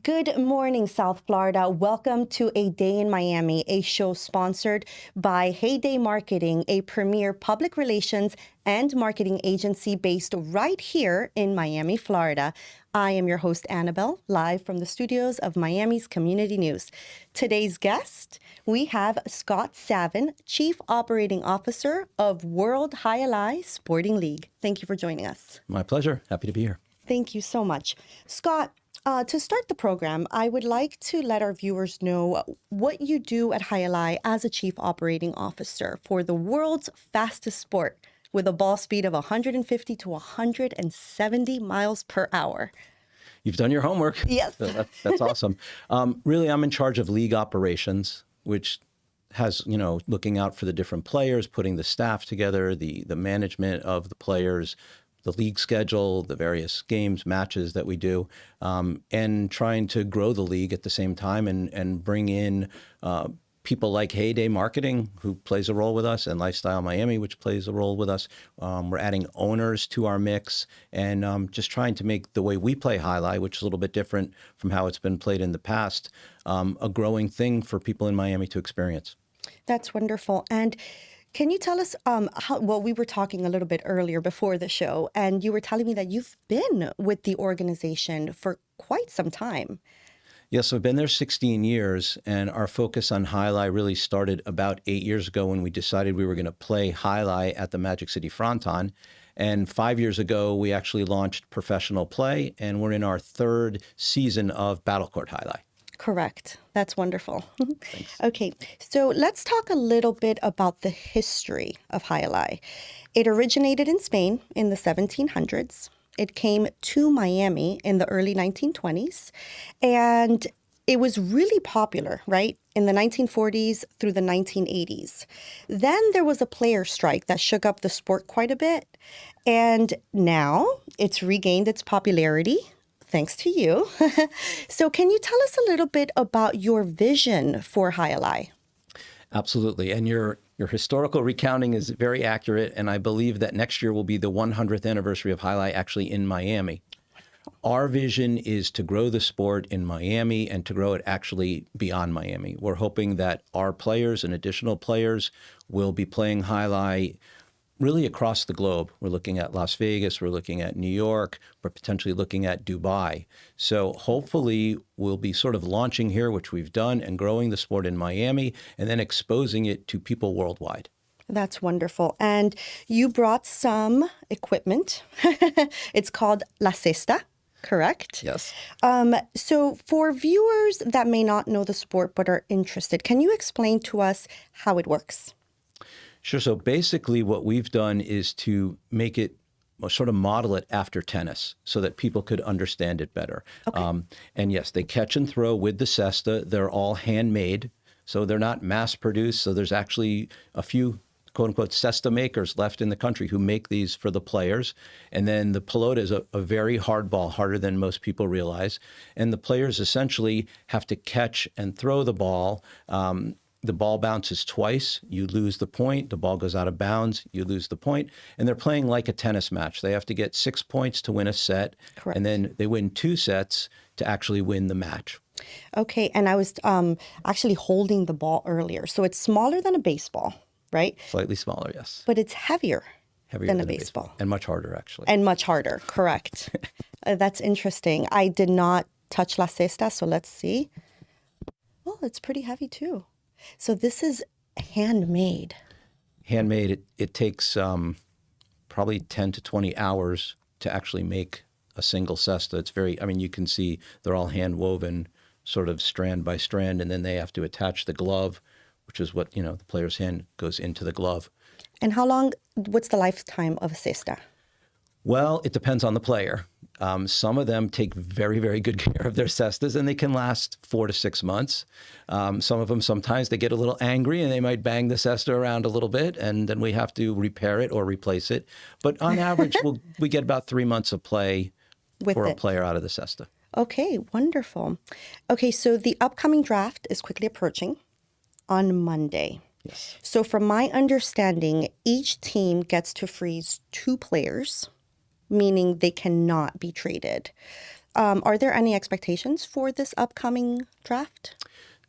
Good morning, South Florida. Welcome to A Day in Miami, a show sponsored by Heyday Marketing, a premier public relations and marketing agency based right here in Miami, Florida. I am your host, Anabel, live from the studios of Miami's Community News. Today's guest, we have Scott Savin, Chief Operating Officer of World Jai Alai Sporting League. Thank you for joining us. My pleasure. Happy to be here. Thank you so much. Scott, to start the program, I would like to let our viewers know what you do at Jai Alai as a Chief Operating Officer for the world's fastest sport with a ball speed of 150 to 170 miles per hour. You've done your homework. Yes. So that's awesome. Really, I'm in charge of league operations, which has, looking out for the different players, putting the staff together, the management of the players, the league schedule, the various games, matches that we do, and trying to grow the league at the same time and bring in people like Heyday Marketing, who plays a role with us, and Lifestyle Miami, which plays a role with us. We're adding owners to our mix and just trying to make the way we play Jai Alai, which is a little bit different from how it's been played in the past, a growing thing for people in Miami to experience. That's wonderful. And can you tell us we were talking a little bit earlier before the show, and you were telling me that you've been with the organization for quite some time. Yes, I've been there 16 years, and our focus on Jai Alai really started about 8 years ago when we decided we were going to play Jai Alai at the Magic City Fronton. And 5 years ago, we actually launched professional play, and we're in our third season of Battle Court Jai Alai. Correct. That's wonderful. Okay, so let's talk a little bit about the history of Jai Alai. It originated in Spain in the 1700s. It came to Miami in the early 1920s, and it was really popular, right, in the 1940s through the 1980s. Then there was a player strike that shook up the sport quite a bit, and now it's regained its popularity thanks to you. So can you tell us a little bit about your vision for Jai Alai? Absolutely. And your historical recounting is very accurate. And I believe that next year will be the 100th anniversary of Jai Alai actually in Miami. Our vision is to grow the sport in Miami and to grow it actually beyond Miami. We're hoping that our players and additional players will be playing Jai Alai really across the globe. We're looking at Las Vegas, we're looking at New York, we're potentially looking at Dubai. So hopefully we'll be sort of launching here, which we've done, and growing the sport in Miami and then exposing it to people worldwide. That's wonderful. And you brought some equipment. It's called La Cesta, correct? Yes. So for viewers that may not know the sport but are interested, can you explain to us how it works? Sure. So basically what we've done is to make it, sort of model it after tennis so that people could understand it better. Okay. And yes, they catch and throw with the cesta. They're all handmade, so they're not mass produced. So there's actually a few quote unquote cesta makers left in the country who make these for the players. And then the pelota is a very hard ball, harder than most people realize. And the players essentially have to catch and throw the ball. The ball bounces twice, you lose the point, the ball goes out of bounds, you lose the point, and they're playing like a tennis match. They have to get 6 points to win a set, Correct. And then they win 2 sets to actually win the match. Okay, and I was actually holding the ball earlier. So it's smaller than a baseball, right? Slightly smaller, yes. But it's heavier than a baseball. And much harder, actually. And much harder, correct. That's interesting. I did not touch La Cesta, so let's see. Oh, it's pretty heavy too. So this is handmade. Handmade, it takes probably 10 to 20 hours to actually make a single cesta. It's very, you can see they're all hand woven, sort of strand by strand, and then they have to attach the glove, which is what, the player's hand goes into the glove. And what's the lifetime of a cesta? Well, it depends on the player. Some of them take very, very good care of their cestas, and they can last 4 to 6 months. Some of them, sometimes they get a little angry and they might bang the cesta around a little bit, and then we have to repair it or replace it. But on average, we get about 3 months of play for a player out of the cesta. Okay, wonderful. Okay, so the upcoming draft is quickly approaching on Monday. Yes. So from my understanding, each team gets to freeze 2 players, meaning they cannot be traded. Are there any expectations for this upcoming draft?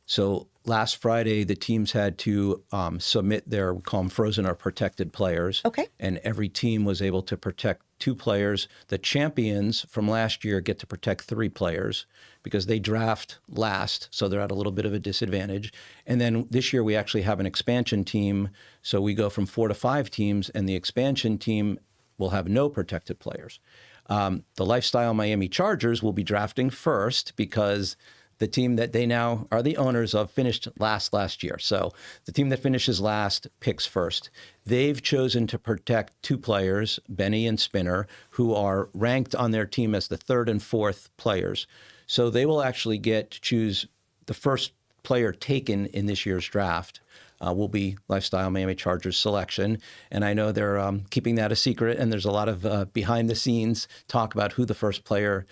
So last Friday, the teams had to submit their, we call them frozen or protected players. Okay. And every team was able to protect 2 players. The champions from last year get to protect 3 players because they draft last, so they're at a little bit of a disadvantage. And then this year we actually have an expansion team, so we go from 4 to 5 teams, and the expansion team will have no protected players. The Lifestyle Miami Chargers will be drafting first because the team that they now are the owners of finished last year. So the team that finishes last picks first. They've chosen to protect 2 players, Benny and Spinner, who are ranked on their team as the 3rd and 4th players. So they will actually get to choose the first player taken in this year's draft. Will be Lifestyle Miami Chargers selection. And I know they're keeping that a secret, and there's a lot of behind the scenes talk about who the first player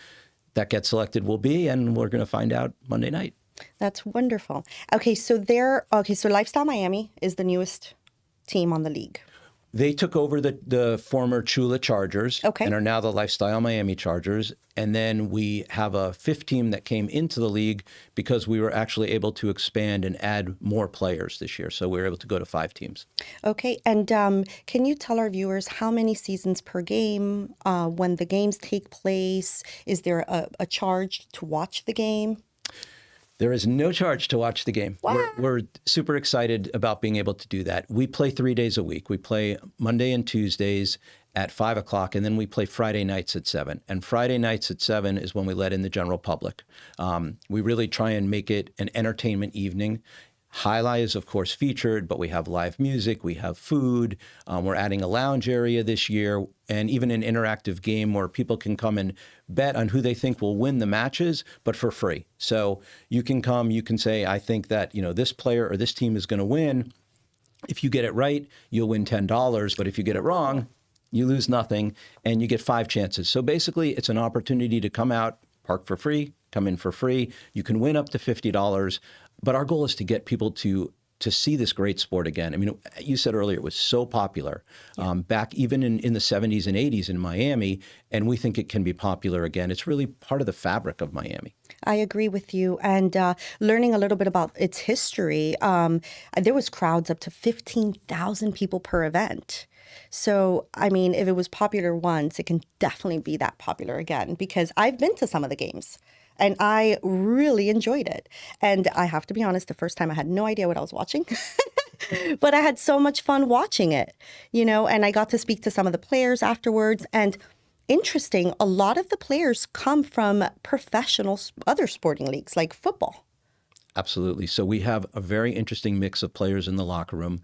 that gets selected will be, and we're going to find out Monday night. That's wonderful. Okay, so Lifestyle Miami is the newest team on the league. They took over the former Chula Chargers and are now the Lifestyle Miami Chargers. And then we have a 5th team that came into the league because we were actually able to expand and add more players this year. So we were able to go to 5 teams. Okay. And can you tell our viewers how many seasons per game, when the games take place? Is there a charge to watch the game? There is no charge to watch the game. Wow. We're super excited about being able to do that. We play 3 days a week. We play Monday and Tuesdays at 5 o'clock, and then we play Friday nights at 7. And Friday nights at 7 is when we let in the general public. We really try and make it an entertainment evening. Jai Alai is, of course, featured, but we have live music, we have food. We're adding a lounge area this year, and even an interactive game where people can come and bet on who they think will win the matches, but for free. So you can come, you can say, I think that, this player or this team is going to win. If you get it right, you'll win $10, but if you get it wrong, you lose nothing, and you get 5 chances. So basically, it's an opportunity to come out, park for free, come in for free. You can win up to $50. But our goal is to get people to see this great sport again. I mean, you said earlier it was so popular back even in the 70s and 80s in Miami, and we think it can be popular again. It's really part of the fabric of Miami. I agree with you. And learning a little bit about its history, there was crowds up to 15,000 people per event. So, I mean, if it was popular once, it can definitely be that popular again, because I've been to some of the games. And I really enjoyed it. And I have to be honest, the first time I had no idea what I was watching. But I had so much fun watching it, and I got to speak to some of the players afterwards. And interesting, a lot of the players come from professional other sporting leagues like football. Absolutely. So we have a very interesting mix of players in the locker room.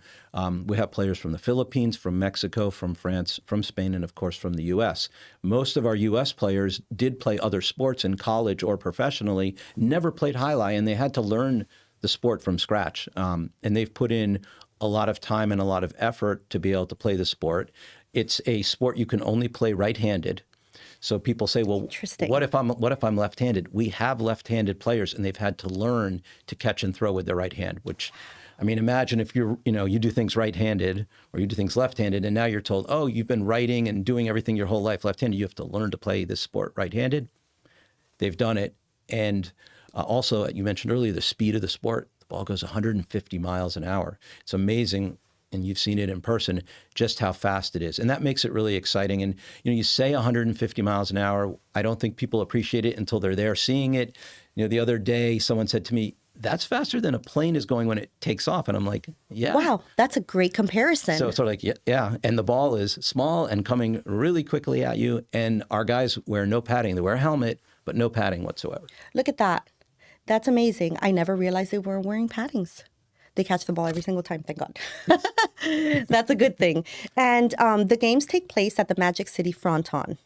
We have players from the Philippines, from Mexico, from France, from Spain, and of course from the U.S. Most of our U.S. players did play other sports in college or professionally, never played Jai Alai, and they had to learn the sport from scratch. And they've put in a lot of time and a lot of effort to be able to play the sport. It's a sport you can only play right-handed. So people say, well, what if I'm left-handed? We have left-handed players, and they've had to learn to catch and throw with their right hand, which, I mean, imagine if you do things right-handed or you do things left-handed, and now you're told, oh, you've been writing and doing everything your whole life left-handed. You have to learn to play this sport right-handed. They've done it. And also, you mentioned earlier, the speed of the sport. The ball goes 150 miles an hour. It's amazing. And you've seen it in person, just how fast it is. And that makes it really exciting. And, you say 150 miles an hour. I don't think people appreciate it until they're there seeing it. The other day, someone said to me, that's faster than a plane is going when it takes off. And I'm like, yeah. Wow, that's a great comparison. So it's sort of like, yeah. And the ball is small and coming really quickly at you. And our guys wear no padding. They wear a helmet, but no padding whatsoever. Look at that. That's amazing. I never realized they were wearing paddings. They catch the ball every single time, thank God. That's a good thing. And the games take place at the Magic City Fronton.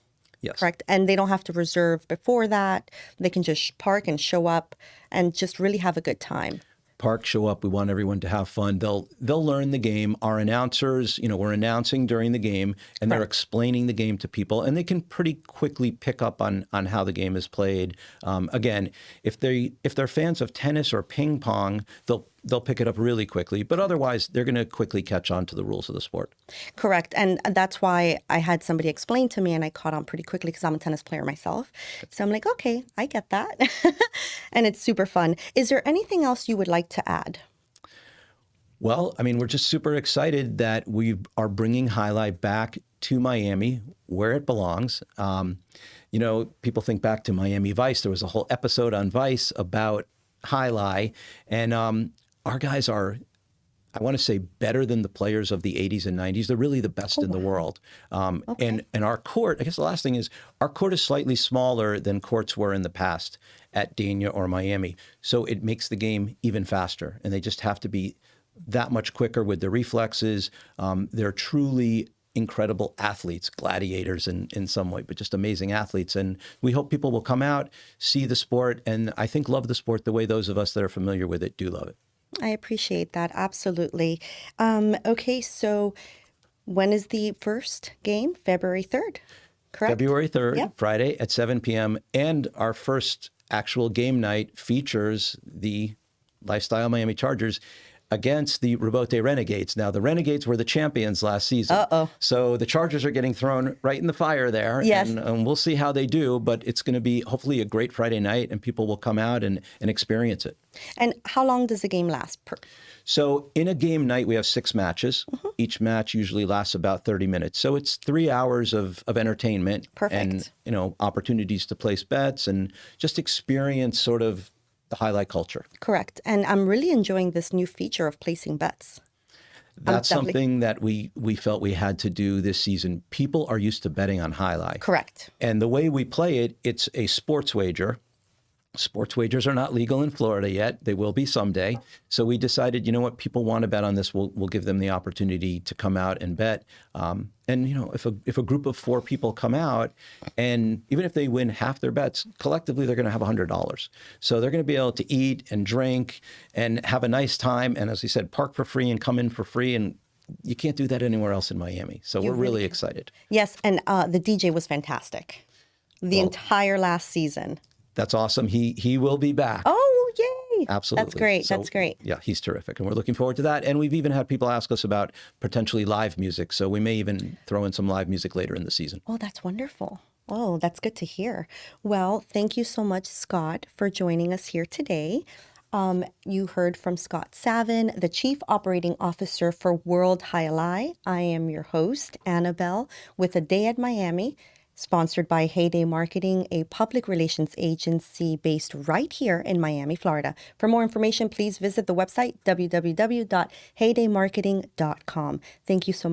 Yes. Correct? And they don't have to reserve before that. They can just park and show up and just really have a good time. Park, show up. We want everyone to have fun. They'll learn the game. Our announcers, we're announcing during the game, and they're explaining the game to people, and they can pretty quickly pick up on how the game is played. Again, if they're fans of tennis or ping pong, they'll they'll pick it up really quickly. But otherwise, they're going to quickly catch on to the rules of the sport. Correct. And that's why I had somebody explain to me and I caught on pretty quickly because I'm a tennis player myself. So I'm like, okay, I get that. And it's super fun. Is there anything else you would like to add? Well, I mean, we're just super excited that we are bringing Jai Alai back to Miami, where it belongs. You know, people think back to Miami Vice. There was a whole episode on Vice about Jai Alai. And our guys are, I want to say, better than the players of the 80s and 90s. They're really the best in the world. Okay. And our court, I guess the last thing is, our court is slightly smaller than courts were in the past at Dania or Miami. So it makes the game even faster. And they just have to be that much quicker with the reflexes. They're truly incredible athletes, gladiators in some way, but just amazing athletes. And we hope people will come out, see the sport, and I think love the sport the way those of us that are familiar with it do love it. I appreciate that. Absolutely. Okay, so when is the first game? February 3rd, correct? February 3rd, Yep. Friday at 7 p.m. And our first actual game night features the Lifestyle Miami Chargers against the 𝘠𝘵𝘠𝘴 Renegades. Now, the Renegades were the champions last season. Uh-oh. So the Chargers are getting thrown right in the fire there. Yes. And we'll see how they do, but it's going to be hopefully a great Friday night and people will come out and experience it. And how long does the game last? So in a game night, we have 6 matches. Mm-hmm. Each match usually lasts about 30 minutes. So it's 3 hours of entertainment. Perfect. And, you know, opportunities to place bets and just experience sort of the Jai Alai culture. Correct. And I'm really enjoying this new feature of placing bets. That's something that we felt we had to do this season. People are used to betting on Jai Alai. Correct. And the way we play it, it's a sports wager. Sports wagers are not legal in Florida yet. They will be someday. So we decided, you know what, people want to bet on this. We'll give them the opportunity to come out and bet. And, you know, if a group of 4 people come out, and even if they win half their bets, collectively, they're going to have $100. So they're going to be able to eat and drink and have a nice time. And as we said, park for free and come in for free. And you can't do that anywhere else in Miami. So we're really excited. Yes. And the DJ was fantastic. The entire last season. That's awesome. He will be back. Oh, yay. Absolutely. That's great. So, that's great. Yeah, he's terrific. And we're looking forward to that. And we've even had people ask us about potentially live music. So we may even throw in some live music later in the season. Oh, that's wonderful. Oh, that's good to hear. Well, thank you so much, Scott, for joining us here today. You heard from Scott Savin, the Chief Operating Officer for World Jai Alai. I am your host, Anabel, with A Day at Miami, sponsored by Heyday Marketing, a public relations agency based right here in Miami, Florida. For more information, please visit the website www.heydaymarketing.com. Thank you so much.